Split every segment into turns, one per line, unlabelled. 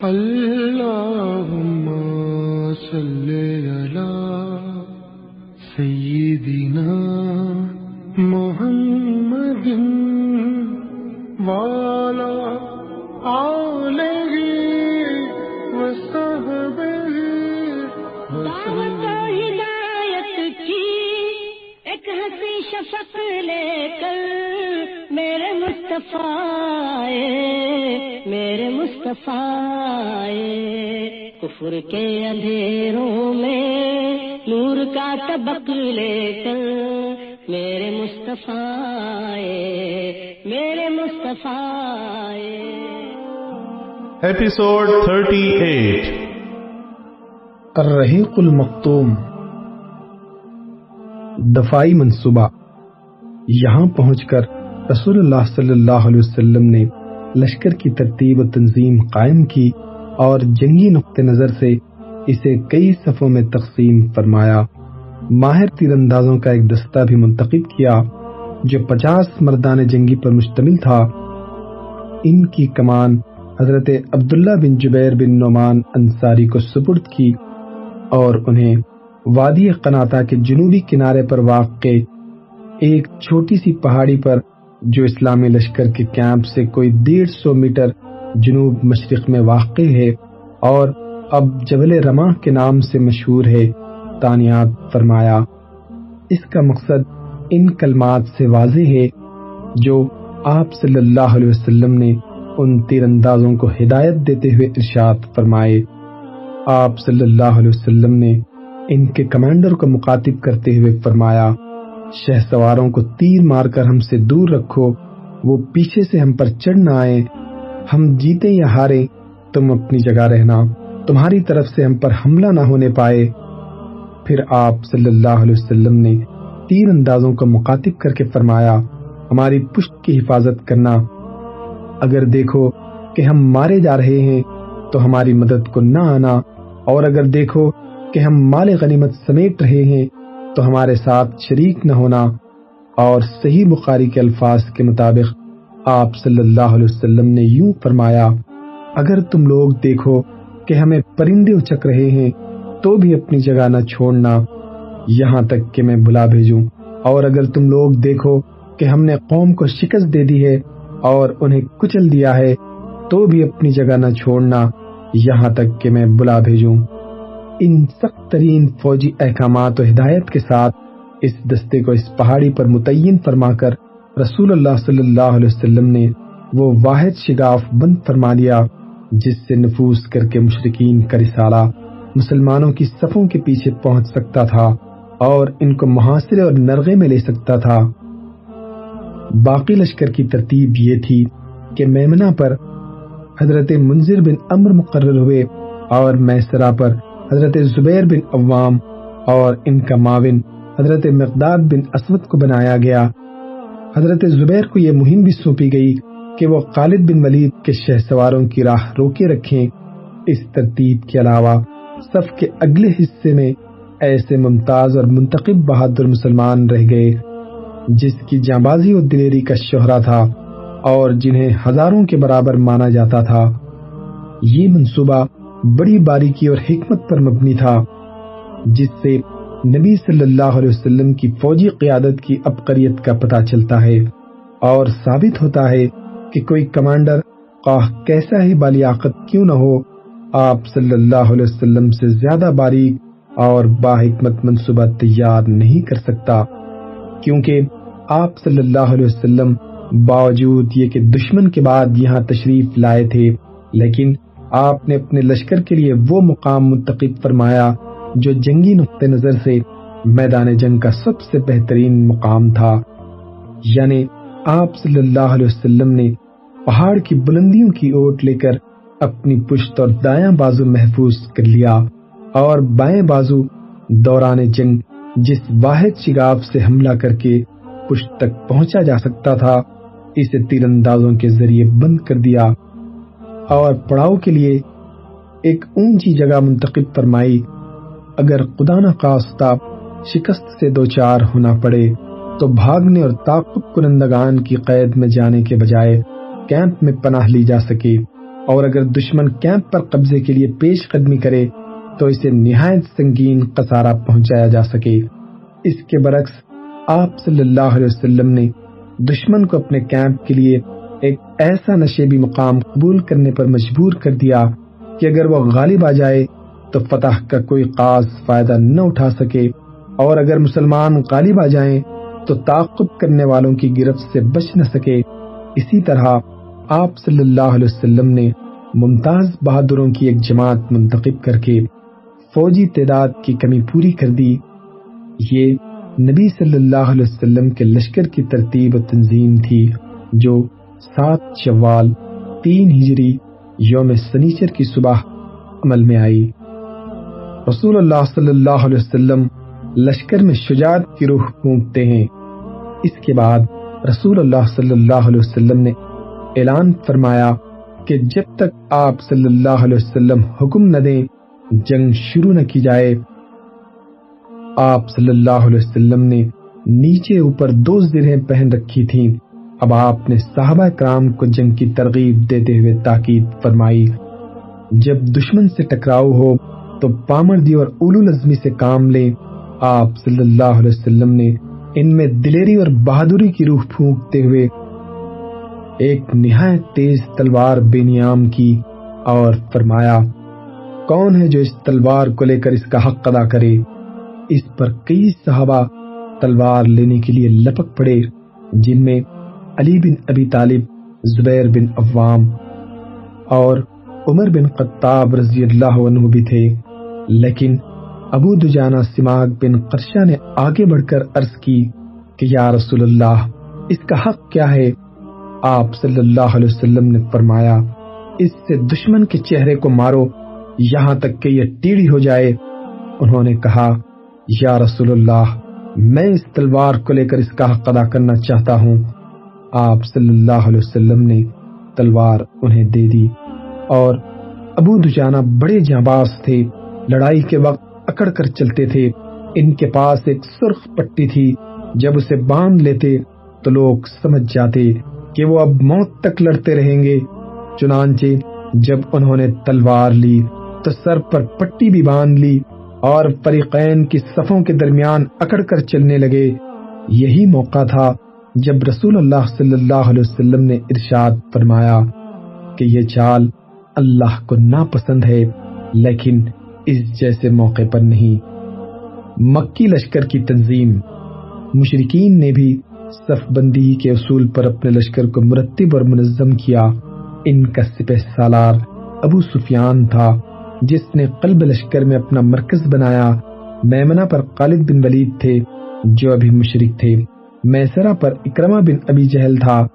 اللهم صل على سيدنا محمد وعلى آله وصحبه
دعوت ہدایت کی ایک ہنسی شفق لے کر میرے مصطفیٰ آئے کفر کے اندھیروں میں نور کا طبق لے کر میرے مصطفیٰ آئے
ایپیسوڈ 38
الرحیق المختوم دفاعی منصوبہ۔ یہاں پہنچ کر رسول اللہ صلی اللہ علیہ وسلم نے لشکر کی ترتیب و تنظیم قائم کی اور جنگی نقطہ نظر سے اسے کئی صفوں میں تقسیم فرمایا۔ ماہر تیر اندازوں کا ایک دستہ بھی منتخب کیا جو 50 مردان جنگی پر مشتمل تھا۔ ان کی کمان حضرت عبداللہ بن جبیر بن نعمان انصاری کو سپرد کی اور انہیں وادی قناطہ کے جنوبی کنارے پر واقع ایک چھوٹی سی پہاڑی پر جو اسلامی لشکر کے کیمپ سے کوئی 150 میٹر جنوب مشرق میں واقع ہے اور اب جبل رماح کے نام سے مشہور ہے تعینات فرمایا۔ اس کا مقصد ان کلمات سے واضح ہے جو آپ صلی اللہ علیہ وسلم نے ان تیر اندازوں کو ہدایت دیتے ہوئے ارشاد فرمائے۔ آپ صلی اللہ علیہ وسلم نے ان کے کمانڈر کو مخاطب کرتے ہوئے فرمایا، شہ سواروں کو تیر مار کر ہم سے دور رکھو، وہ پیچھے سے ہم پر چڑھ نہ آئے، ہم جیتے یا ہارے تم اپنی جگہ رہنا، تمہاری طرف سے ہم پر حملہ نہ ہونے پائے۔ پھر آپ صلی اللہ علیہ وسلم نے تیر اندازوں کو مخاطب کر کے فرمایا، ہماری پشت کی حفاظت کرنا، اگر دیکھو کہ ہم مارے جا رہے ہیں تو ہماری مدد کو نہ آنا، اور اگر دیکھو کہ ہم مال غنیمت سمیٹ رہے ہیں تو ہمارے ساتھ شریک نہ ہونا۔ اور صحیح بخاری کے الفاظ کے مطابق آپ صلی اللہ علیہ وسلم نے یوں فرمایا، اگر تم لوگ دیکھو کہ ہمیں پرندے اچک رہے ہیں تو بھی اپنی جگہ نہ چھوڑنا یہاں تک کہ میں بلا بھیجوں، اور اگر تم لوگ دیکھو کہ ہم نے قوم کو شکست دے دی ہے اور انہیں کچل دیا ہے تو بھی اپنی جگہ نہ چھوڑنا یہاں تک کہ میں بلا بھیجوں۔ ان سخت ترین فوجی احکامات و ہدایت کے ساتھ اس دستے کو اس پہاڑی پر متعین فرما کر رسول اللہ صلی اللہ علیہ وسلم نے وہ واحد شگاف بند فرما دیا جس سے نفوذ کر کے مشرکین کا رسالہ مسلمانوں کی صفوں کے پیچھے پہنچ سکتا تھا اور ان کو محاصرے اور نرغے میں لے سکتا تھا۔ باقی لشکر کی ترتیب یہ تھی کہ میمنہ پر حضرت منذر بن عمرو مقرر ہوئے اور میسرہ پر حضرت زبیر بن عوام اور ان کا معاون حضرت مقداد بن اسود کو بنایا گیا۔ حضرت زبیر کو یہ مہم بھی سونپی گئی کہ وہ خالد بن ولید کے شہ سواروں کی راہ روکے رکھیں۔ اس ترتیب کے علاوہ صف کے اگلے حصے میں ایسے ممتاز اور منتخب بہادر مسلمان رہ گئے جس کی جانبازی و دلیری کا شہرہ تھا اور جنہیں ہزاروں کے برابر مانا جاتا تھا۔ یہ منصوبہ بڑی باریکی اور حکمت پر مبنی تھا جس سے نبی صلی اللہ علیہ وسلم کی فوجی قیادت کی عبقریت کا پتہ چلتا ہے اور ثابت ہوتا ہے کہ کوئی کمانڈر خواہ کیسا ہی بالیاقت کیوں نہ ہو، آپ صلی اللہ علیہ وسلم سے زیادہ باریک اور باحکمت منصوبہ تیار نہیں کر سکتا، کیونکہ آپ صلی اللہ علیہ وسلم باوجود یہ کہ دشمن کے بعد یہاں تشریف لائے تھے لیکن آپ نے اپنے لشکر کے لیے وہ مقام منتخب فرمایا جو جنگی نقطہ نظر سے میدان جنگ کا سب سے بہترین مقام تھا، یعنی آپ صلی اللہ علیہ وسلم نے پہاڑ کی بلندیوں کی اوٹ لے کر اپنی پشت اور دایاں بازو محفوظ کر لیا اور بائیں بازو دوران جنگ جس واحد شگاف سے حملہ کر کے پشت تک پہنچا جا سکتا تھا اسے تیر اندازوں کے ذریعے بند کر دیا اور پڑاؤ کے لیے ایک اونچی جگہ منتخب فرمائی۔ اگر خدا نخواستہ شکست سے دوچار ہونا پڑے تو بھاگنے اور تعاقب کنندگان کی قید میں جانے کے بجائے کیمپ میں پناہ لی جا سکے۔ اور اگر دشمن کیمپ پر قبضے کے لیے پیش قدمی کرے تو اسے نہایت سنگین خسارہ پہنچایا جا سکے۔ اس کے برعکس آپ صلی اللہ علیہ وسلم نے دشمن کو اپنے کیمپ کے لیے ایک ایسا نشیبی مقام قبول کرنے پر مجبور کر دیا کہ اگر وہ غالب آ جائے تو فتح کا کوئی خاص فائدہ نہ اٹھا سکے، اور اگر مسلمان غالب آ جائیں تو تعاقب کرنے والوں کی گرفت سے بچ نہ سکے۔ اسی طرح آپ صلی اللہ علیہ وسلم نے ممتاز بہادروں کی ایک جماعت منتخب کر کے فوجی تعداد کی کمی پوری کر دی۔ یہ نبی صلی اللہ علیہ وسلم کے لشکر کی ترتیب و تنظیم تھی جو 7 شوال 3 ہجری یوم سنیچر کی صبح عمل میں آئی۔ رسول اللہ صلی اللہ علیہ وسلم لشکر میں شجاعت کی روح پھونکتے ہیں۔ اس کے بعد رسول اللہ صلی اللہ علیہ وسلم نے اعلان فرمایا کہ جب تک آپ صلی اللہ علیہ وسلم حکم نہ دیں جنگ شروع نہ کی جائے۔ آپ صلی اللہ علیہ وسلم نے نیچے اوپر 2 زرہیں پہن رکھی تھیں۔ اب آپ نے صحابہ کرام کو جنگ کی ترغیب دیتے ہوئے تاکید فرمائی، جب دشمن سے ٹکراؤ ہو تو پامردی اور اولو العزمی سے کام لیں۔ آپ صلی اللہ علیہ وسلم نے ان میں دلیری اور بہادری کی روح پھونکتے ہوئے ایک نہایت تیز تلوار بے نیام کی اور فرمایا، کون ہے جو اس تلوار کو لے کر اس کا حق ادا کرے؟ اس پر کئی صحابہ تلوار لینے کے لیے لپک پڑے، جن میں علی بن ابی طالب، زبیر بن عوام اور عمر بن خطاب رضی اللہ عنہ بھی تھے۔ لیکن ابو دجانہ سماک بن قرشہ نے آگے بڑھ کر عرض کی کہ یا رسول اللہ، اس کا حق کیا ہے؟ آپ صلی اللہ علیہ وسلم نے فرمایا، اس سے دشمن کے چہرے کو مارو یہاں تک کہ یہ ٹیڑھی ہو جائے۔ انہوں نے کہا، یا رسول اللہ، میں اس تلوار کو لے کر اس کا حق ادا کرنا چاہتا ہوں۔ آپ صلی اللہ علیہ وسلم نے تلوار انہیں دے دی، اور ابو دجانہ بڑے جانباز تھے، لڑائی کے وقت اکڑ کر چلتے تھے۔ ان کے پاس ایک سرخ پٹی تھی، جب اسے باندھ لیتے تو لوگ سمجھ جاتے کہ وہ اب موت تک لڑتے رہیں گے۔ چنانچہ جب انہوں نے تلوار لی تو سر پر پٹی بھی باندھ لی اور فریقین کی صفوں کے درمیان اکڑ کر چلنے لگے۔ یہی موقع تھا جب رسول اللہ صلی اللہ علیہ وسلم نے ارشاد فرمایا کہ یہ چال اللہ کو ناپسند ہے، لیکن اس جیسے موقع پر نہیں۔ مکی لشکر کی تنظیم۔ مشرکین نے بھی صف بندی کے اصول پر اپنے لشکر کو مرتب اور منظم کیا۔ ان کا سپہ سالار ابو سفیان تھا، جس نے قلب لشکر میں اپنا مرکز بنایا۔ میمنہ پر خالد بن ولید تھے جو ابھی مشرک تھے۔ میسرہ پر اکرمہ بن ابی جہل تھا۔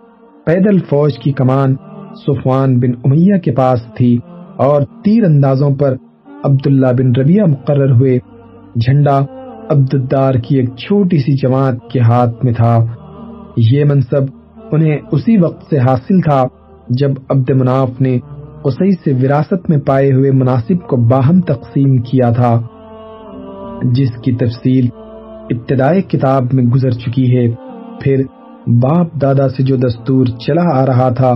پیدل فوج کی کمان صفوان بن امیہ کے پاس تھی، اور تیر اندازوں پر عبداللہ بن ربیعہ مقرر ہوئے۔ جھنڈا عبدالدار کی ایک چھوٹی سی جماعت کے ہاتھ میں تھا۔ یہ منصب انہیں اسی وقت سے حاصل تھا جب عبد مناف نے قصی سے وراثت میں پائے ہوئے مناصب کو باہم تقسیم کیا تھا، جس کی تفصیل ابتدائی کتاب میں گزر چکی ہے۔ پھر باپ دادا سے جو دستور چلا آ رہا تھا،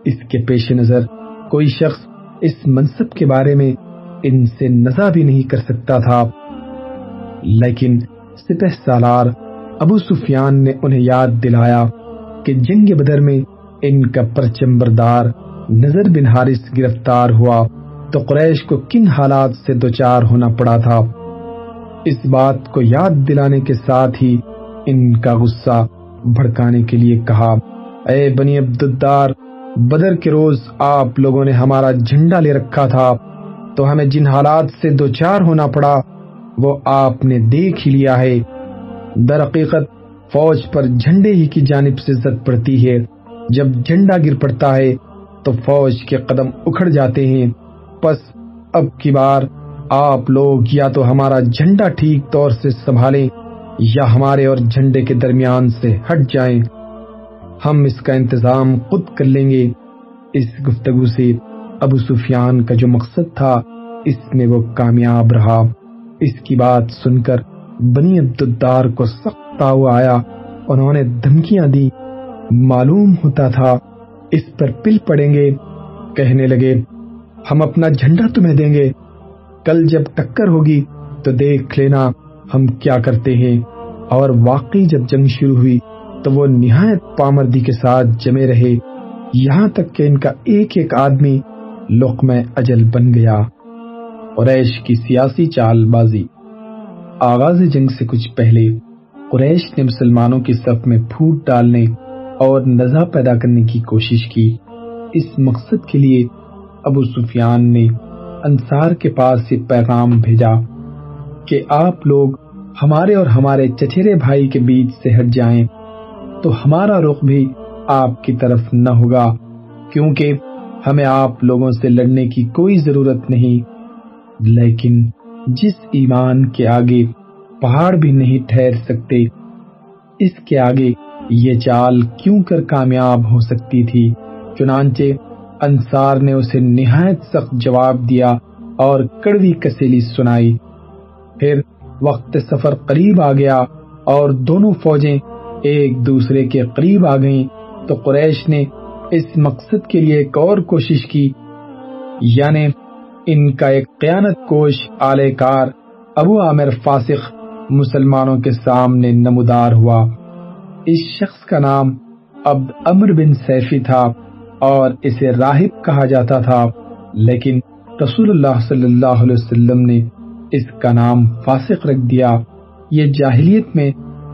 اس کے پیش نظر کوئی شخص اس منصب کے بارے میں ان سے نزاع بھی نہیں کر سکتا تھا۔ لیکن سپہ سالار ابو سفیان نے انہیں یاد دلایا کہ جنگ بدر میں ان کا پرچم بردار نضر بن حارث گرفتار ہوا تو قریش کو کن حالات سے دوچار ہونا پڑا تھا۔ اس بات کو یاد دلانے کے ساتھ ہی ان کا غصہ بھڑکانے کے لیے کہا، اے بنی عبدالدار، بدر کے روز آپ لوگوں نے ہمارا جھنڈا لے رکھا تھا، تو ہمیں جن حالات سے دوچار ہونا پڑا وہ آپ نے دیکھ ہی لیا ہے۔ در حقیقت فوج پر جھنڈے ہی کی جانب سے زد پڑتی ہے۔ جب جھنڈا گر پڑتا ہے تو فوج کے قدم اکھڑ جاتے ہیں۔ پس اب کی بار آپ لوگ یا تو ہمارا جھنڈا ٹھیک طور سے سنبھالیں یا ہمارے اور جھنڈے کے درمیان سے ہٹ جائیں، ہم اس کا انتظام خود کر لیں گے۔ اس گفتگو سے ابو سفیان کا جو مقصد تھا اس میں وہ کامیاب رہا۔ اس کی بات سن کر بنی عبدالدار کو سخت تاؤ آیا۔ انہوں نے دھمکیاں دی، معلوم ہوتا تھا اس پر پل پڑیں گے۔ کہنے لگے ہم اپنا جھنڈا تمہیں دیں گے، کل جب ٹکر ہوگی تو دیکھ لینا ہم کیا کرتے ہیں۔ اور واقعی جب جنگ شروع ہوئی تو وہ نہایت پامردی کے ساتھ جمے رہے، یہاں تک کہ ان کا ایک ایک آدمی لقمہ اجل بن گیا۔ قریش کی سیاسی چال بازی۔ آغاز جنگ سے کچھ پہلے قریش نے مسلمانوں کی صف میں پھوٹ ڈالنے اور نزاع پیدا کرنے کی کوشش کی۔ اس مقصد کے لیے ابو سفیان نے انصار کے پاس یہ پیغام بھیجا کہ آپ لوگ ہمارے اور ہمارے چچیرے بھائی کے بیچ سے ہٹ جائیں تو ہمارا رخ بھی آپ کی طرف نہ ہوگا، کیونکہ ہمیں آپ لوگوں سے لڑنے کی کوئی ضرورت نہیں، لیکن جس ایمان کے آگے پہاڑ بھی نہیں ٹھہر سکتے، اس کے آگے یہ چال کیوں کر کامیاب ہو سکتی تھی۔ چنانچہ انصار نے اسے نہایت سخت جواب دیا اور کڑوی کسیلی سنائی۔ پھر وقت سفر قریب آ گیا اور دونوں فوجیں ایک دوسرے کے قریب آ گئیں تو قریش نے اس مقصد کے لیے ایک اور کوشش کی، یعنی ان کا ایک خیانت کوش آلے کار ابو عامر فاسق مسلمانوں کے سامنے نمودار ہوا۔ اس شخص کا نام عبد عمر بن سیفی تھا اور اسے راہب کہا جاتا تھا، لیکن رسول اللہ صلی اللہ علیہ وسلم نے اس کا نام فاسق رکھ دیا۔ یہ جاہلیت میں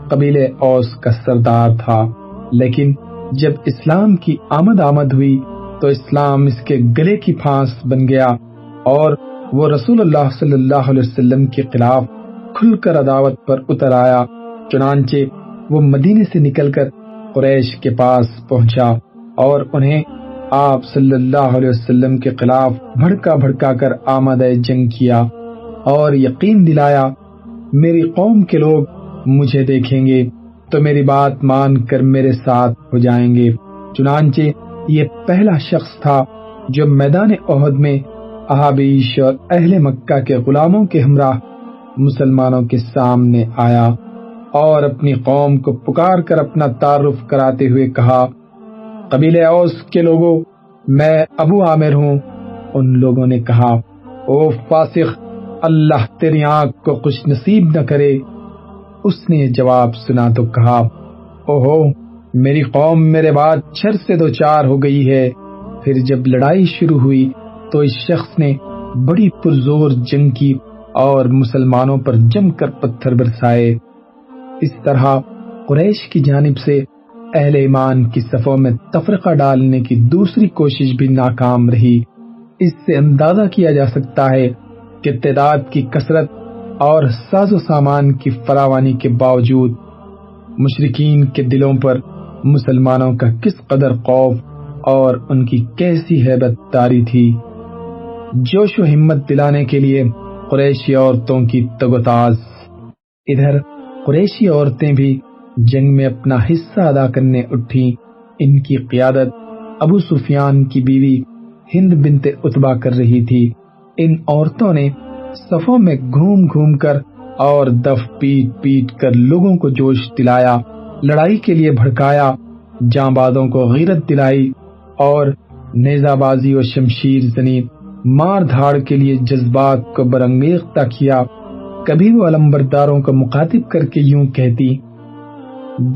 قبیلہ اوس کا سردار تھا، لیکن جب اسلام کی آمد ہوئی تو اسلام اس کے گلے کی پھانس بن گیا اور وہ رسول اللہ صلی اللہ علیہ وسلم کے خلاف کھل کر عداوت پر اتر آیا۔ چنانچہ وہ مدینے سے نکل کر قریش کے پاس پہنچا اور انہیں آپ صلی اللہ علیہ وسلم کے خلاف بھڑکا کر آمادہ جنگ کیا اور یقین دلایا میری قوم کے لوگ مجھے دیکھیں گے تو میری بات مان کر میرے ساتھ ہو جائیں گے۔ چنانچہ یہ پہلا شخص تھا جو میدان احد میں احابیش اور اہل مکہ کے غلاموں کے ہمراہ مسلمانوں کے سامنے آیا اور اپنی قوم کو پکار کر اپنا تعارف کراتے ہوئے کہا، قبیلہ اوس کے لوگوں، میں ابو عامر ہوں۔ ان لوگوں نے کہا، او فاسق، اللہ تیری آنکھ کو خوش نصیب نہ کرے۔ اس نے یہ جواب سنا تو کہا، اوہو، میری قوم میرے بعد شر سے دو چار ہو گئی ہے۔ پھر جب لڑائی شروع ہوئی تو اس شخص نے بڑی پرزور جنگ کی اور مسلمانوں پر جم کر پتھر برسائے۔ اس طرح قریش کی جانب سے اہل ایمان کی صفوں میں تفرقہ ڈالنے کی دوسری کوشش بھی ناکام رہی۔ اس سے اندازہ کیا جا سکتا ہے کہ تعداد کی کثرت اور ساز و سامان کی فراوانی کے باوجود مشرکین کے دلوں پر مسلمانوں کا کس قدر خوف اور ان کی کیسی ہیبت طاری تھی۔ جوش و ہمت دلانے کے لیے قریشی عورتوں کی تگوتاز۔ ادھر قریشی عورتیں بھی جنگ میں اپنا حصہ ادا کرنے اٹھی۔ ان کی قیادت ابو سفیان کی بیوی ہند بنت عتبہ کر رہی تھی۔ ان عورتوں نے صفوں میں گھوم کر اور دف پیٹ کر لوگوں کو جوش دلایا، لڑائی کے لیے بھڑکایا، جانبازوں کو غیرت دلائی اور نیزہ بازی و شمشیر زنی مار دھاڑ کے لیے جذبات کو برانگیختہ کیا۔ کبھی وہ علمبرداروں کو مخاطب کر کے یوں کہتی،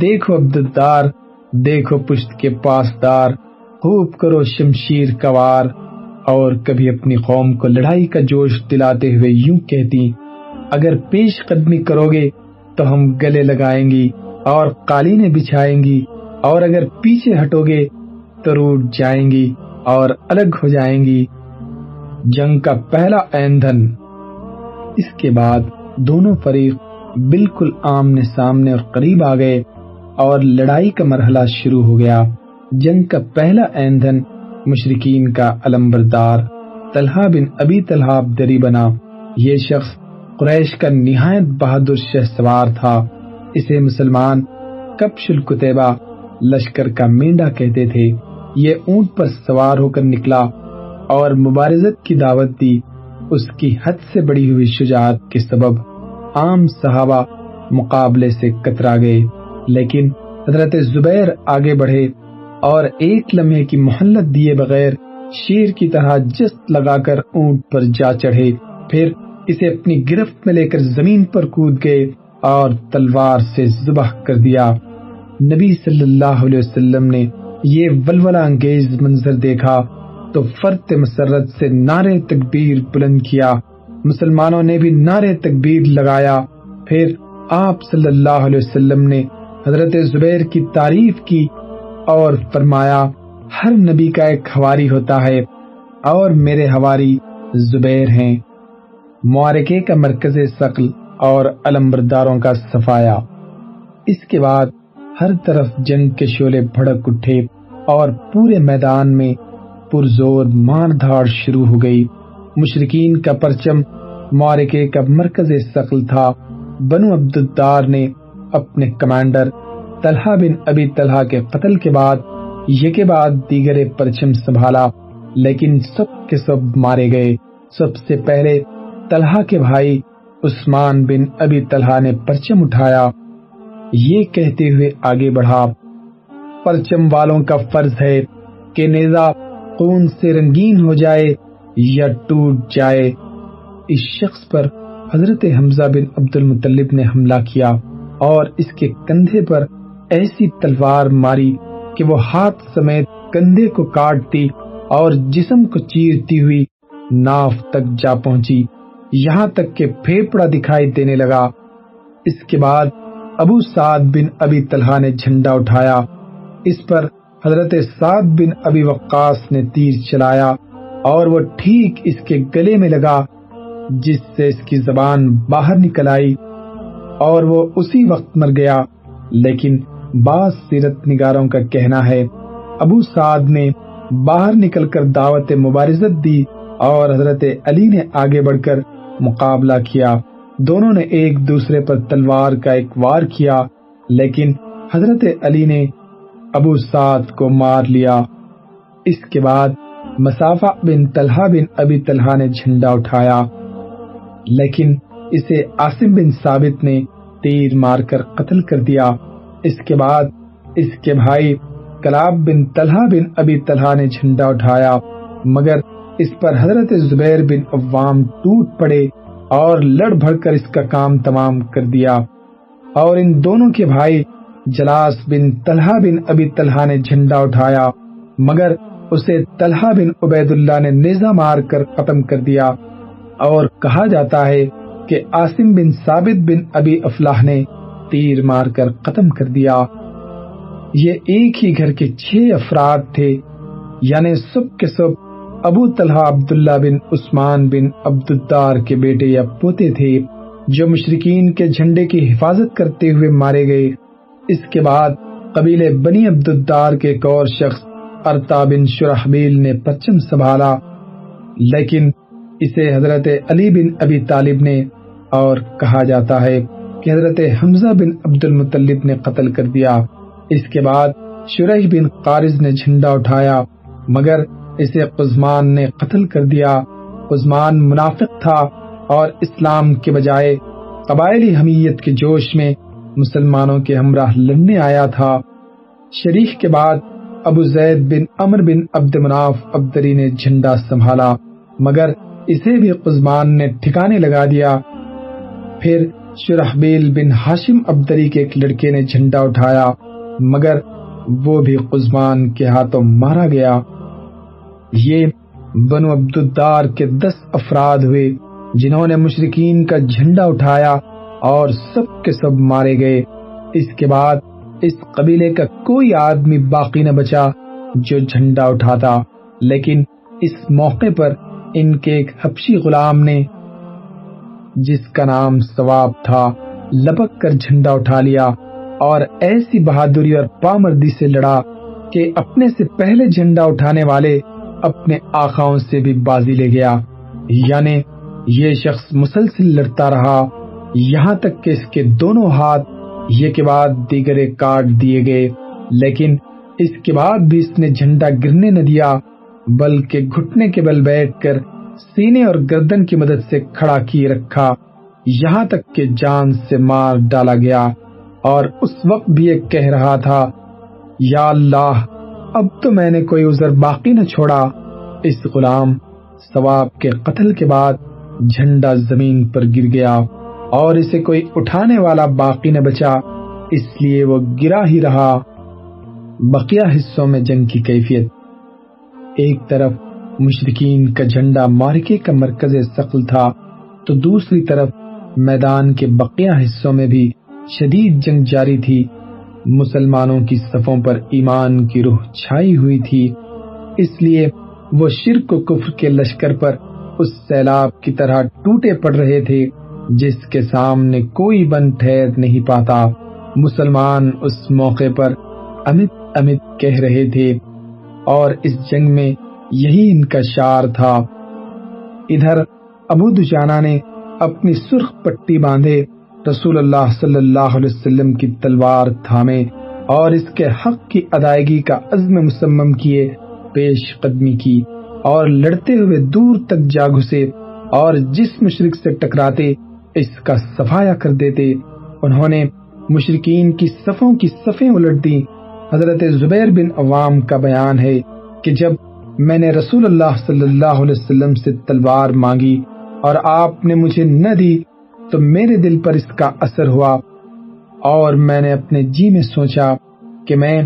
دیکھو عبدالدار، دیکھو پشت کے پاسدار، خوب کرو شمشیر کا وار۔ اور کبھی اپنی قوم کو لڑائی کا جوش دلاتے ہوئے یوں کہتی، اگر پیش قدمی کرو گے تو ہم گلے لگائیں گی اور قالینیں بچھائیں گی، اور اگر پیچھے ہٹو گے تو روٹ جائیں گی اور الگ ہو جائیں گی۔ جنگ کا پہلا ایندھن۔ اس کے بعد دونوں فریق بالکل آمنے سامنے اور قریب آ گئے اور لڑائی کا مرحلہ شروع ہو گیا۔ جنگ کا پہلا ایندھن مشرکین کا علمبردار طلحہ بن ابی طلحہ عبدری بنا۔ یہ شخص قریش کا نہایت بہادر شہ سوار تھا۔ اسے مسلمان کبش الکتیبہ لشکر کا مینڈا کہتے تھے۔ یہ اونٹ پر سوار ہو کر نکلا اور مبارزت کی دعوت دی۔ اس کی حد سے بڑی ہوئی شجاعت کے سبب عام صحابہ مقابلے سے کترا گئے، لیکن حضرت زبیر آگے بڑھے اور ایک لمحے کی مہلت دیے بغیر شیر کی طرح جست لگا کر اونٹ پر جا چڑھے، پھر اسے اپنی گرفت میں لے کر زمین پر کود گئے اور تلوار سے ذبح کر دیا۔ نبی صلی اللہ علیہ وسلم نے یہ ولولہ انگیز منظر دیکھا تو فرط مسرت سے نعرے تکبیر بلند کیا، مسلمانوں نے بھی نعرے تکبیر لگایا۔ پھر آپ صلی اللہ علیہ وسلم نے حضرت زبیر کی تعریف کی اور فرمایا، ہر نبی کا ایک حواری ہوتا ہے اور میرے حواری زبیر ہیں۔ معرکے کا مرکز ثقل اور علمبرداروں کا صفایا۔ اس کے بعد ہر طرف جنگ کے شعلے بھڑک اٹھے اور پورے میدان میں پرزور مار دھاڑ شروع ہو گئی۔ مشرکین کا پرچم معرکے کا مرکز ثقل تھا۔ بنو عبد الدار نے اپنے کمانڈر طلحہ بن ابی طلحہ کے قتل کے بعد یکے بعد دیگر پرچم سنبھالا، لیکن سب کے سب مارے گئے۔ سب سے پہلے طلحہ کے بھائی عثمان بن ابی طلحہ نے پرچم اٹھایا، یہ کہتے ہوئے آگے بڑھا، پرچم والوں کا فرض ہے کہ نیزہ خون سے رنگین ہو جائے یا ٹوٹ جائے۔ اس شخص پر حضرت حمزہ بن عبد المطلب نے حملہ کیا اور اس کے کندھے پر ایسی تلوار ماری کہ وہ ہاتھ سمیت کندھے کو کاٹتی اور جسم کو چیرتی ہوئی ناف تک جا پہنچی، یہاں تک کہ پھیپڑا دکھائی دینے لگا۔ اس کے بعد ابو سعد بن ابی طلحہ نے جھنڈا اٹھایا، اس پر حضرت سعد بن ابی وقاص نے تیر چلایا اور وہ ٹھیک اس کے گلے میں لگا، جس سے اس کی زبان باہر نکل آئی اور وہ اسی وقت مر گیا۔ لیکن بعض سیرت نگاروں کا کہنا ہے ابو سعد نے باہر نکل کر دعوت مبارزت دی اور حضرت علی نے آگے بڑھ کر مقابلہ کیا۔ دونوں نے ایک دوسرے پر تلوار کا ایک وار کیا، لیکن حضرت علی نے ابو سعد کو مار لیا۔ اس کے بعد مسافہ بن طلحہ بن ابی طلحہ نے جھنڈا اٹھایا، لیکن اسے عاصم بن ثابت نے تیر مار کر قتل کر دیا۔ اس کے بعد اس کے بھائی کلاب بن طلحہ بن ابی طلحہ نے جھنڈا اٹھایا، مگر اس پر حضرت زبیر بن عوام ٹوٹ پڑے اور لڑ بھڑ کر اس کا کام تمام کر دیا۔ اور ان دونوں کے بھائی جلاس بن طلحہ بن ابی طلحہ نے جھنڈا اٹھایا، مگر اسے طلحہ بن عبید اللہ نے نیزہ مار کر ختم کر دیا، اور کہا جاتا ہے کہ عاصم بن ثابت بن ابی افلاح نے تیر مار کر ختم کر دیا۔ یہ ایک ہی گھر کے 6 افراد تھے، یعنی سب کے سب ابو طلحہ عبداللہ بن عثمان بن عبد الدار کے بیٹے یا پوتے تھے، جو مشرکین کے جھنڈے کی حفاظت کرتے ہوئے مارے گئے۔ اس کے بعد قبیلے بنی عبد الدار کے ایک اور شخص ارتا بن شرحبیل نے پرچم سنبھالا، لیکن اسے حضرت علی بن ابی طالب نے اور کہا جاتا ہے کہ حضرت حمزہ بن عبد المطلب نے قتل کر دیا۔ اس کے بعد شریح بن قارز نے جھنڈا اٹھایا، مگر اسے قزمان نے قتل کر دیا۔ قزمان منافق تھا اور اسلام کے بجائے قبائلی حمیت کے جوش میں مسلمانوں کے ہمراہ لڑنے آیا تھا۔ شریح کے بعد ابو زید بن عمر بن عبد مناف عبدری نے جھنڈا سنبھالا، مگر اسے بھی قزمان نے ٹھکانے لگا دیا۔ پھر شرحبیل بن ہاشم عبدری کے ایک لڑکے نے جھنڈا اٹھایا، مگر وہ بھی قزمان کے ہاتھوں مارا گیا۔ یہ بنو عبد الدار کے 10 افراد ہوئے جنہوں نے مشرکین کا جھنڈا اٹھایا اور سب کے سب مارے گئے۔ اس کے بعد اس قبیلے کا کوئی آدمی باقی نہ بچا جو جھنڈا اٹھاتا، لیکن اس موقع پر ان کے ایک حبشی غلام نے، جس کا نام ثواب تھا، لپک کر جھنڈا اٹھا لیا اور ایسی بہادری اور پامردی سے لڑا کہ اپنے سے پہلے جھنڈا اٹھانے والے اپنے آقاؤں سے بھی بازی لے گیا۔ یعنی یہ شخص مسلسل لڑتا رہا یہاں تک کہ اس کے دونوں ہاتھ یہ کے بعد دیگرے کاٹ دیے گئے، لیکن اس کے بعد بھی اس نے جھنڈا گرنے نہ دیا، بلکہ گھٹنے کے بل بیٹھ کر سینے اور گردن کی مدد سے کھڑا کیے رکھا، یہاں تک کہ جان سے مار ڈالا گیا۔ اور اس وقت بھی یہ کہہ رہا تھا، یا اللہ، اب تو میں نے کوئی عذر باقی نہ چھوڑا، اس غلام ثواب کے قتل کے بعد جھنڈا زمین پر گر گیا اور اسے کوئی اٹھانے والا باقی نہ بچا، اس لیے وہ گرا ہی رہا۔ بقیہ حصوں میں جنگ کی کیفیت: ایک طرف مشرکین کا جھنڈا معرکے کا مرکز ثقل تھا تو دوسری طرف میدان کے بقیہ حصوں میں بھی شدید جنگ جاری تھی۔ مسلمانوں کی صفوں پر ایمان کی روح چھائی ہوئی تھی، اس لیے وہ شرک و کفر کے لشکر پر اس سیلاب کی طرح ٹوٹے پڑ رہے تھے جس کے سامنے کوئی بن ٹھہر نہیں پاتا۔ مسلمان اس موقع پر امت امت کہہ رہے تھے اور اس جنگ میں یہی ان کا شعار تھا۔ ادھر ابو دجانہ نے اپنی سرخ پٹی باندھے رسول اللہ صلی اللہ علیہ وسلم کی تلوار تھامے اور اس کے حق کی ادائیگی کا عزم مصمم کیے پیش قدمی کی اور لڑتے ہوئے دور تک جا گھسے اور جس مشرک سے ٹکراتے اس کا صفایا کر دیتے۔ انہوں نے مشرکین کی صفوں کی صفیں الٹ دی۔ حضرت زبیر بن عوام کا بیان ہے کہ جب میں نے رسول اللہ صلی اللہ علیہ وسلم سے تلوار مانگی اور آپ نے مجھے نہ دی تو میرے دل پر اس کا اثر ہوا اور میں نے اپنے جی میں سوچا کہ میں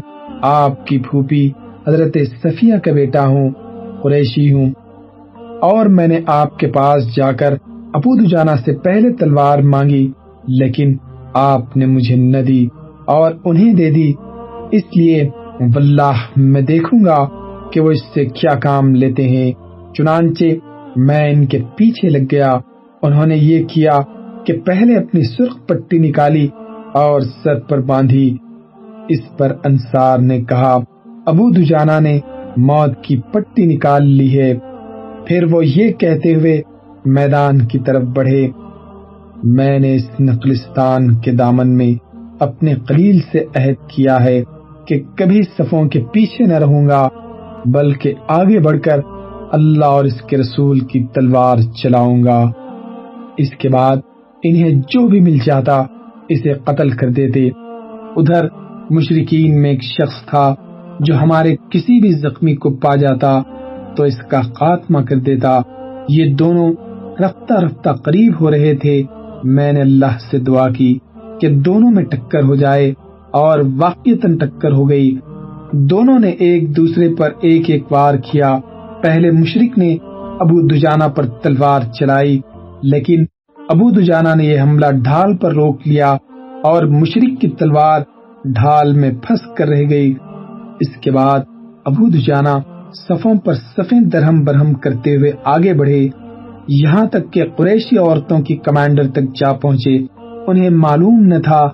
آپ کی پھوپھی حضرت صفیہ کا بیٹا ہوں، قریشی ہوں، اور میں نے آپ کے پاس جا کر ابو دجانہ سے پہلے تلوار مانگی لیکن آپ نے مجھے نہ دی اور انہیں دے دی، اس لیے واللہ میں دیکھوں گا کہ وہ اس سے کیا کام لیتے ہیں۔ چنانچہ میں ان کے پیچھے لگ گیا۔ انہوں نے یہ کیا کہ پہلے اپنی سرخ پٹی نکالی اور سر پر باندھی۔ اس پر انصار نے کہا ابو دجانہ نے موت کی پٹی نکال لی ہے۔ پھر وہ یہ کہتے ہوئے میدان کی طرف بڑھے، میں نے اس نخلستان کے دامن میں اپنے قلیل سے عہد کیا ہے کہ کبھی صفوں کے پیچھے نہ رہوں گا بلکہ آگے بڑھ کر اللہ اور اس کے رسول کی تلوار چلاؤں گا۔ اس کے بعد انہیں جو بھی مل جاتا اسے قتل کر دیتے۔ ادھر مشرکین میں ایک شخص تھا جو ہمارے کسی بھی زخمی کو پا جاتا تو اس کا خاتمہ کر دیتا۔ یہ دونوں رفتہ رفتہ قریب ہو رہے تھے۔ میں نے اللہ سے دعا کی کہ دونوں میں ٹکر ہو جائے اور واقعتاً ٹکر ہو گئی۔ دونوں نے ایک دوسرے پر ایک ایک وار کیا۔ پہلے مشرک نے ابو دجانہ پر تلوار چلائی لیکن ابو دجانہ نے یہ حملہ ڈھال پر روک لیا اور مشرک کی تلوار ڈھال میں پھنس کر رہ گئی۔ اس کے بعد ابو دجانہ صفوں پر صفیں درہم برہم کرتے ہوئے آگے بڑھے، یہاں تک کہ قریشی عورتوں کی کمانڈر تک جا پہنچے۔ انہیں معلوم نہ تھا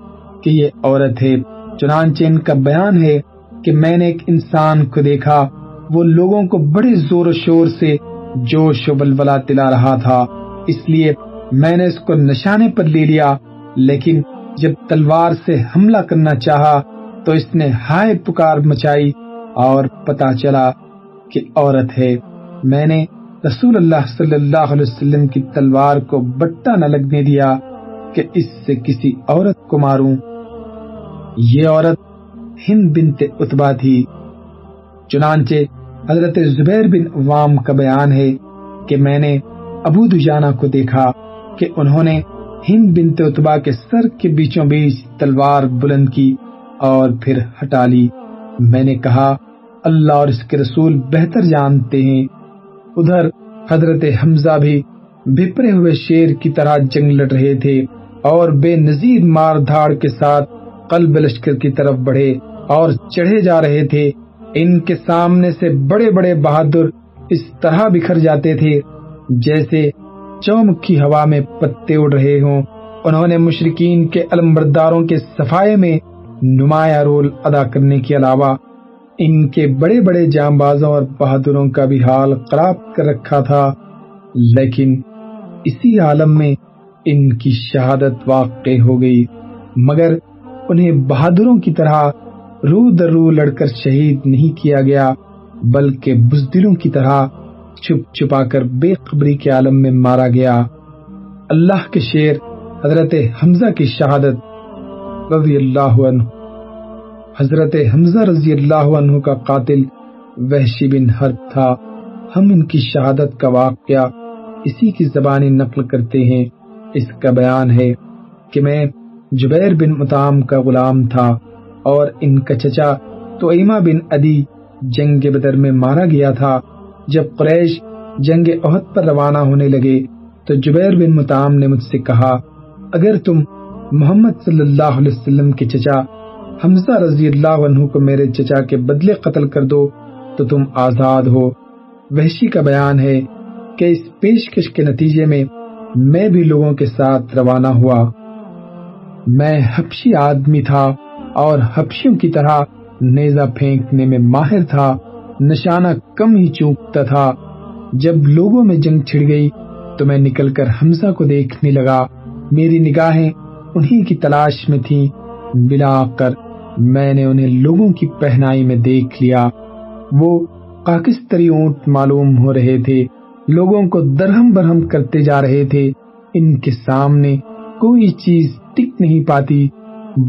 کہ یہ عورت ہے۔ چنانچہ ان کا بیان ہے کہ میں نے ایک انسان کو دیکھا، وہ لوگوں کو بڑے زور و شور سے جوش و ولولہ دلا رہا تھا، اس لیے میں نے اس کو نشانے پر لے لیا، لیکن جب تلوار سے حملہ کرنا چاہا تو اس نے ہائے پکار مچائی اور پتہ چلا کہ عورت ہے۔ میں نے رسول اللہ صلی اللہ علیہ وسلم کی تلوار کو بٹا نہ لگنے دیا کہ اس سے کسی عورت کو ماروں۔ یہ عورت ہند بنت عتبہ تھی۔ چنانچہ حضرت زبیر بن عوام کا بیان ہے کہ میں نے ابو دجانہ کو دیکھا کہ انہوں نے ہند بنت عتبہ کے سر کے بیچوں بیچ تلوار بلند کی اور پھر ہٹا لی۔ میں نے کہا اللہ اور اس کے رسول بہتر جانتے ہیں۔ ادھر حضرت حمزہ بھی بھپرے ہوئے شیر کی طرح جنگ لڑ رہے تھے اور بے نظیر مار دھاڑ کے ساتھ قلب لشکر کی طرف بڑھے اور چڑھے جا رہے تھے۔ ان کے سامنے سے بڑے بڑے بہادر اس طرح بکھر جاتے تھے جیسے چومکھی ہوا میں پتے اڑ رہے ہوں۔ انہوں نے مشرکین کے علمبرداروں کے صفائے میں نمایاں رول ادا کرنے کے علاوہ ان کے بڑے بڑے جانبازوں اور بہادروں کا بھی حال خراب کر رکھا تھا، لیکن اسی عالم میں ان کی شہادت واقع ہو گئی، مگر انہیں بہادروں کی طرح رو در رو لڑ کر شہید نہیں کیا گیا بلکہ بزدلوں کی طرح چھپ چھپا کر بے خبری کے عالم میں مارا گیا۔ اللہ کے شیر حضرت حمزہ کی شہادت رضی اللہ عنہ۔ حضرت حمزہ رضی اللہ عنہ کا قاتل وحشی بن حرب تھا ہم ان کی شہادت کا واقعہ اسی کی زبانی نقل کرتے ہیں۔ اس کا بیان ہے کہ میں جبیر بن مطعم کا غلام تھا اور ان کا چچا طعیمہ بن عدی جنگ بدر میں مارا گیا تھا۔ جب قریش جنگ احد پر روانہ ہونے لگے تو جبیر بن مطعم نے مجھ سے کہا، اگر تم محمد صلی اللہ علیہ وسلم کے چچا حمزہ رضی اللہ عنہ کو میرے چچا کے بدلے قتل کر دو تو تم آزاد ہو۔ وحشی کا بیان ہے کہ اس پیشکش کے نتیجے میں میں بھی لوگوں کے ساتھ روانہ ہوا۔ میں حبشی آدمی تھا اور حبشیوں کی طرح نیزہ پھینکنے میں ماہر تھا، نشانہ کم ہی چوکتا تھا۔ جب لوگوں میں جنگ چھڑ گئی تو میں نکل کر حمزہ کو دیکھنے لگا، میری نگاہیں انہی کی تلاش میں تھیں۔ بلا کر میں نے انہیں لوگوں کی پہنائی میں دیکھ لیا، وہ قاقستری اونٹ معلوم ہو رہے تھے، لوگوں کو درہم برہم کرتے جا رہے تھے، ان کے سامنے کوئی چیز ٹک نہیں پاتی۔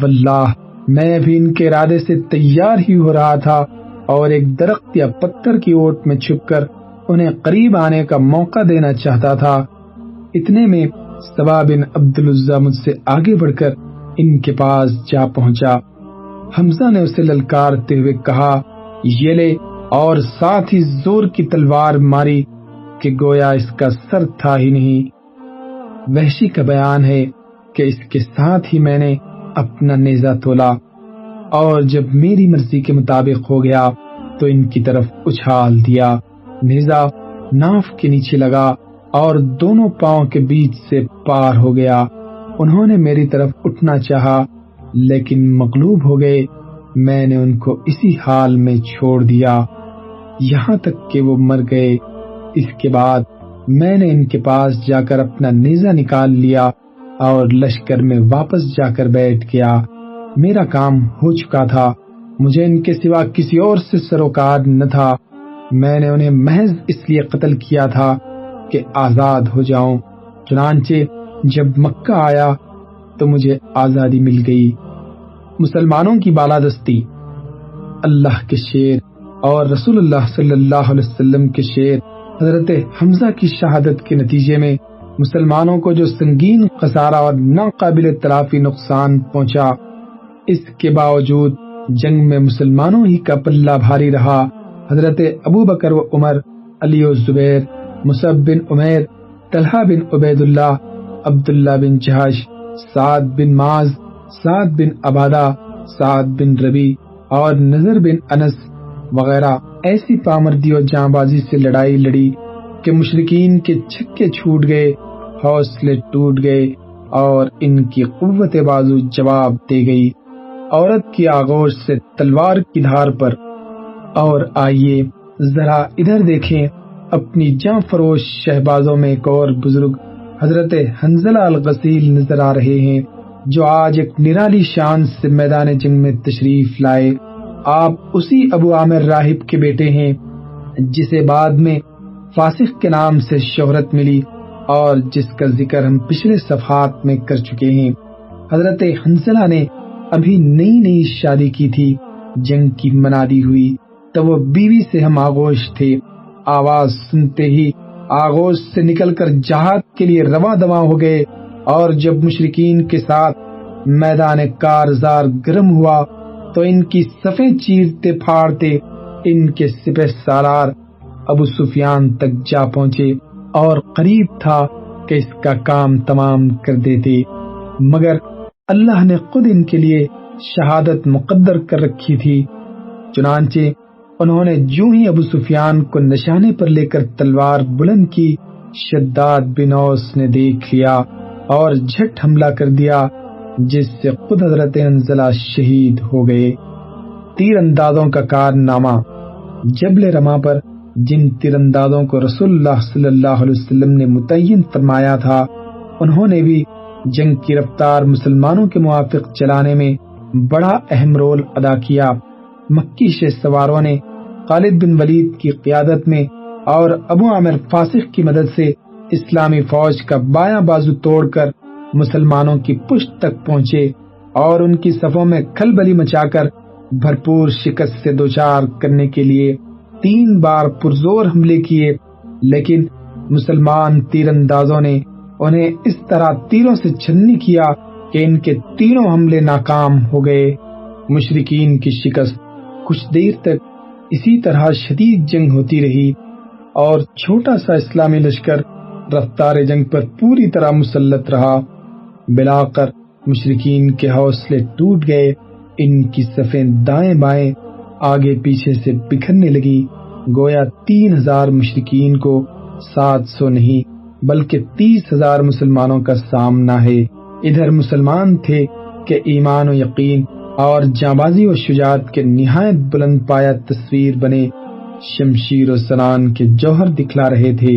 واللہ میں بھی ان کے ارادے سے تیار ہی ہو رہا تھا اور ایک درخت یا پتھر کی اوٹ میں چھپ کر انہیں قریب آنے کا موقع دینا چاہتا تھا۔ اتنے میں سبا بن عبد العزیٰ مجھ سے آگے بڑھ کر ان کے پاس جا پہنچا۔ حمزہ نے اسے للکارتے ہوئے کہا، یہ لے، اور ساتھ ہی زور کی تلوار ماری کہ گویا اس کا سر تھا ہی نہیں۔ وحشی کا بیان ہے کہ اس کے ساتھ ہی میں نے اپنا نیزہ تولا اور جب میری مرضی کے مطابق ہو گیا تو ان کی طرف اچھال دیا۔ نیزہ ناف کے نیچے لگا اور دونوں پاؤں کے بیچ سے پار ہو گیا۔ انہوں نے میری طرف اٹھنا چاہا لیکن مغلوب ہو گئے۔ میں نے ان کو اسی حال میں چھوڑ دیا یہاں تک کہ وہ مر گئے۔ اس کے بعد میں نے ان کے پاس جا کر اپنا نیزہ نکال لیا اور لشکر میں واپس جا کر بیٹھ گیا۔ میرا کام ہو چکا تھا، مجھے ان کے سوا کسی اور سے سروکار نہ تھا۔ میں نے انہیں محض اس لیے قتل کیا تھا کہ آزاد ہو جاؤں۔ چنانچہ جب مکہ آیا تو مجھے آزادی مل گئی۔ مسلمانوں کی بالادستی، اللہ کے شیر اور رسول اللہ صلی اللہ علیہ وسلم کے شیر حضرت حمزہ کی شہادت کے نتیجے میں مسلمانوں کو جو سنگین خسارہ اور ناقابل تلافی نقصان پہنچا، اس کے باوجود جنگ میں مسلمانوں ہی کا پلہ بھاری رہا۔ حضرت ابو بکر و عمر، علی و زبیر، مصعب بن عمیر، طلحہ بن عبید اللہ، عبداللہ بن جہش، سعد بن معاذ، سعد بن عبادہ، سعد بن ربی اور نضر بن انس وغیرہ ایسی پامردی اور جاں بازی سے لڑائی لڑی کہ مشرکین کے چھکے چھوٹ گئے، حوصلے ٹوٹ گئے اور ان کی قوت بازو جواب دے گئی عورت کی آغوش سے تلوار کی دھار پر۔ اور آئیے ذرا ادھر دیکھیں، اپنی جاں فروش شہبازوں میں ایک اور بزرگ حضرت حنظلہ الغسیل نظر آ رہے ہیں جو آج ایک نرالی شان سے میدان جنگ میں تشریف لائے۔ آپ اسی ابو عامر راہب کے بیٹے ہیں جسے بعد میں فاسق کے نام سے شہرت ملی اور جس کا ذکر ہم پچھلے صفحات میں کر چکے ہیں۔ حضرت حنظلہ نے ابھی نئی شادی کی تھی۔ جنگ کی منادی ہوئی تو وہ بیوی سے ہم آغوش تھے۔ آواز سنتے ہی آغوش سے نکل کر جہاد کے لیے رواں دواں ہو گئے، اور جب مشرکین کے ساتھ میدان کارزار گرم ہوا تو ان کی صفیں چیرتے پھاڑتے ان کے سپہ سالار ابو سفیان تک جا پہنچے اور قریب تھا کہ اس کا کام تمام کر دیتے، مگر اللہ نے خود ان کے لیے شہادت مقدر کر رکھی تھی۔ چنانچہ انہوں نے جو ہی ابو سفیان کو نشانے پر لے کر تلوار بلند کی، شداد بن اوس نے دیکھ لیا اور جھٹ حملہ کر دیا، جس سے خود حضرت حنظلہ شہید ہو گئے۔ تیر اندازوں کا کارنامہ، جبل رما پر جن تیر اندازوں کو رسول اللہ صلی اللہ علیہ وسلم نے متعین فرمایا تھا، انہوں نے بھی جنگ کی رفتار مسلمانوں کے موافق چلانے میں بڑا اہم رول ادا کیا۔ مکی شہ سواروں نے خالد بن ولید کی قیادت میں اور ابو عامر فاسق کی مدد سے اسلامی فوج کا بایاں بازو توڑ کر مسلمانوں کی پشت تک پہنچے اور ان کی صفوں میں کھلبلی مچا کر بھرپور شکست سے دوچار کرنے کے لیے 3 بار پرزور حملے کیے، لیکن مسلمان تیر اندازوں نے انہیں اس طرح تیروں سے چھننی کیا کہ ان کے تینوں حملے ناکام ہو گئے۔ مشرکین کی شکست کچھ دیر تک اسی طرح شدید جنگ ہوتی رہی اور چھوٹا سا اسلامی لشکر رفتار جنگ پر پوری طرح مسلط رہا۔ بلاخر مشرکین کے حوصلے ٹوٹ گئے، ان کی صفیں دائیں بائیں آگے پیچھے سے بکھرنے لگی، گویا 3000 مشرکین کو 700 نہیں بلکہ 30,000 مسلمانوں کا سامنا ہے۔ ادھر مسلمان تھے کہ ایمان و یقین اور جانبازی و شجاعت کے نہایت بلند پایہ تصویر بنے شمشیر و سنان کے جوہر دکھلا رہے تھے۔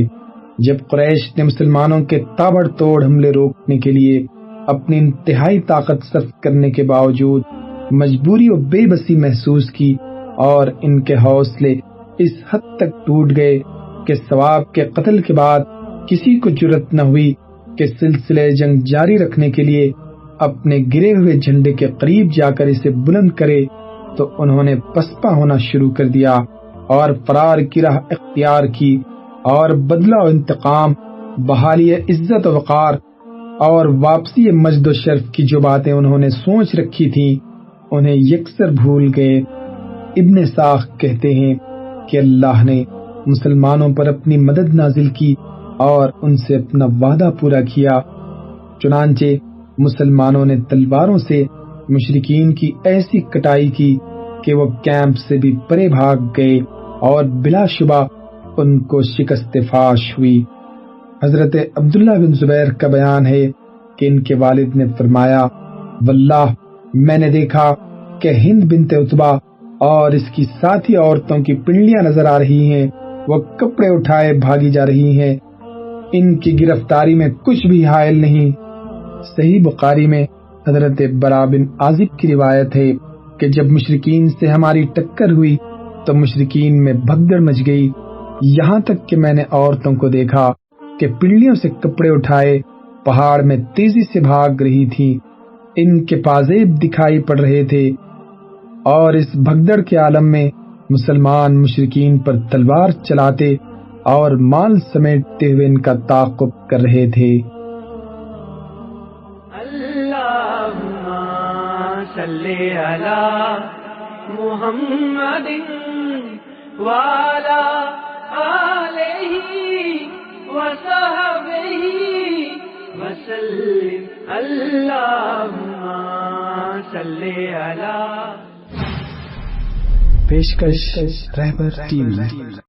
جب قریش نے مسلمانوں کے تابڑ توڑ حملے روکنے کے لیے اپنی انتہائی طاقت صرف کرنے کے باوجود مجبوری و بے بسی محسوس کی اور ان کے حوصلے اس حد تک ٹوٹ گئے کہ ثواب کے قتل کے بعد کسی کو جرأت نہ ہوئی کہ سلسلے جنگ جاری رکھنے کے لیے اپنے گرے ہوئے جھنڈے کے قریب جا کر اسے بلند کرے، تو انہوں نے پسپا ہونا شروع کر دیا اور فرار کی راہ اختیار کی، اور بدلہ و انتقام، بحالی عزت و وقار اور واپسی مجد و شرف کی جو باتیں انہوں نے سوچ رکھی تھیں انہیں یکسر بھول گئے۔ ابن ساخ کہتے ہیں کہ اللہ نے مسلمانوں پر اپنی مدد نازل کی اور ان سے اپنا وعدہ پورا کیا، چنانچہ مسلمانوں نے تلواروں سے مشرکین کی ایسی کٹائی کی کہ وہ کیمپ سے بھی پرے بھاگ گئے اور بلا شبہ ان کو شکست فاش ہوئی۔ حضرت عبداللہ بن زبیر کا بیان ہے کہ ان کے والد نے فرمایا، واللہ میں نے دیکھا کہ ہند بنت عتبہ اور اس کی ساتھی عورتوں کی پنڈلیاں نظر آ رہی ہیں، وہ کپڑے اٹھائے بھاگی جا رہی ہیں، ان کی گرفتاری میں کچھ بھی حائل نہیں۔ صحیح بخاری میں حضرت برا بن عازب کی روایت ہے کہ جب مشرکین سے ہماری ٹکر ہوئی تو مشرکین میں بھگدڑ مچ گئی، یہاں تک کہ میں نے عورتوں کو دیکھا کہ پنڈلیوں سے کپڑے اٹھائے پہاڑ میں تیزی سے بھاگ رہی تھی، ان کے پازیب دکھائی پڑ رہے تھے، اور اس بھگدڑ کے عالم میں مسلمان مشرکین پر تلوار چلاتے اور مال سمیٹتے ہوئے ان کا تعاقب کر رہے تھے۔
اللہم صلی علی محمد وعلی آلہ وصحبہ وسلم۔ اللہم صلی علی
پیشکش رہبر ٹی وی۔